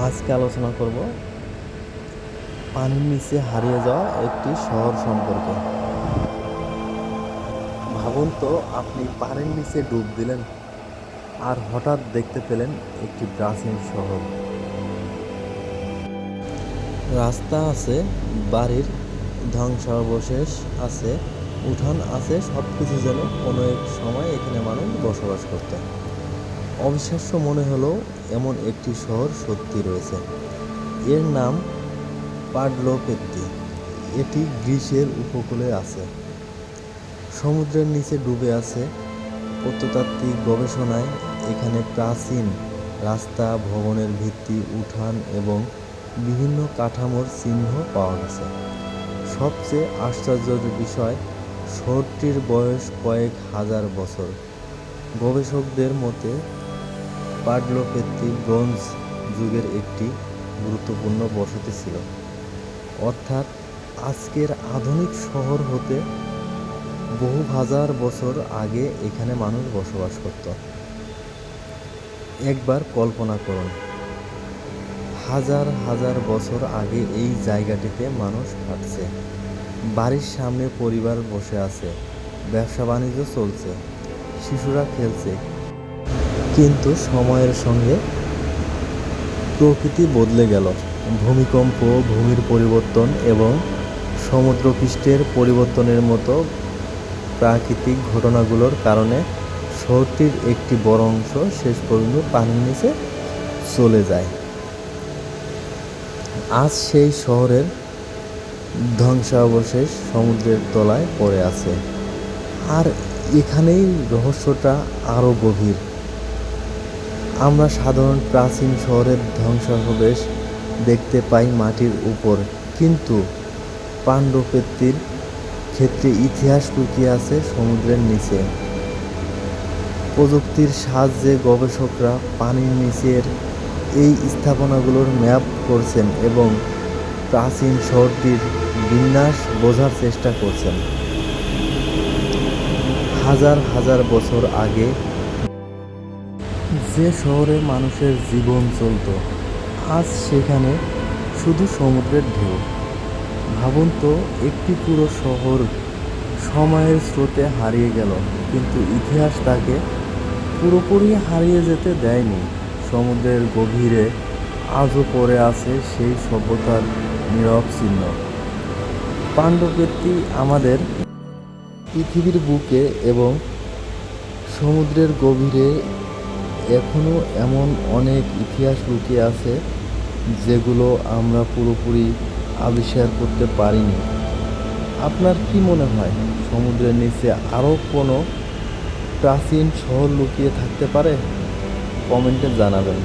আজকে আলোচনা করব পানির নিচে হারিয়ে যাওয়া একটি শহর সম্পর্কে। ভাবুন তো, আপনি পানির নিচে ডুব দিলেন আর হঠাৎ দেখতে পেলেন একটি প্রাচীন শহর। রাস্তা আছে, বাড়ির ধ্বংসাবশেষ আছে, উঠান আছে, সব কিছু যেন কোনো এক সময় এখানে মানুষ বসবাস করত। অবিশ্বাস্য মনে হলেও এমন একটি শহর সত্যি রয়েছে। এর নাম পাডলোপেত্তি। এটি গ্রিসের উপকূলে আছে, সমুদ্রের নিচে ডুবে আছে। প্রত্নতাত্ত্বিক গবেষণায় এখানে প্রাচীন রাস্তা, ভবনের ভিত্তি, উঠান এবং বিভিন্ন কাঠামোর চিহ্ন পাওয়া গেছে। সবচেয়ে আশ্চর্যের বিষয়, শহরটির বয়স কয়েক হাজার বছর। গবেষকদের মতে পাডলোপেত্তি ব্রোঞ্জ যুগের একটি গুরুত্বপূর্ণ বসতি ছিল, অর্থাৎ আজকের আধুনিক শহর হতে বহু হাজার বছর আগে এখানে মানুষ বসবাস করত। একবার কল্পনা করুন, হাজার হাজার বছর আগে এই জায়গাটিতে মানুষ হাঁটছে, বাড়ির সামনে পরিবার বসে আছে, ব্যবসা বাণিজ্য চলছে, শিশুরা খেলছে। কিন্তু সময়ের সঙ্গে প্রকৃতি বদলে গেল। ভূমিকম্প, ভূমির পরিবর্তন এবং সমুদ্রপৃষ্ঠের পরিবর্তনের মতো প্রাকৃতিক ঘটনাগুলোর কারণে শহরটির একটি বড় অংশ শেষ পর্যন্ত পানির নিচে চলে যায়। আজ সেই শহরের ধ্বংসাবশেষ সমুদ্রের তলায় পড়ে আছে। আর এখানেই রহস্যটা আরও গভীর। আমরা সাধারণ প্রাচীন শহরের ধ্বংসাবশেষ দেখতে পাই মাটির উপর, কিন্তু পাণ্ডপেত্তির ক্ষেত্রে ইতিহাস লুকিয়ে আছে সমুদ্রের নিচে। প্রযুক্তির সাহায্যে গবেষকরা পানির নিচের এই স্থাপনাগুলোর ম্যাপ করছেন এবং প্রাচীন শহরটির বিন্যাস বোঝার চেষ্টা করছেন। হাজার হাজার বছর আগে যে শহরে মানুষের জীবন চলত, আজ সেখানে শুধু সমুদ্রের ঢেউ। ভাবুন তো, একটি পুরো শহর সময়ের স্রোতে হারিয়ে গেল, কিন্তু ইতিহাস তাকে পুরোপুরি হারিয়ে যেতে দেয়নি। সমুদ্রের গভীরে আজও পড়ে আছে সেই সভ্যতার নীরব চিহ্ন। পাণ্ডপেত্তি আমাদের পৃথিবীর বুকে এবং সমুদ্রের গভীরে এখনও এমন অনেক ইতিহাস লুকিয়ে আছে যেগুলো আমরা পুরোপুরি আবিষ্কার করতে পারিনি। আপনার কি মনে হয়, সমুদ্রের নিচে আরও কোনো প্রাচীন শহর লুকিয়ে থাকতে পারে? কমেন্টে জানাবেন।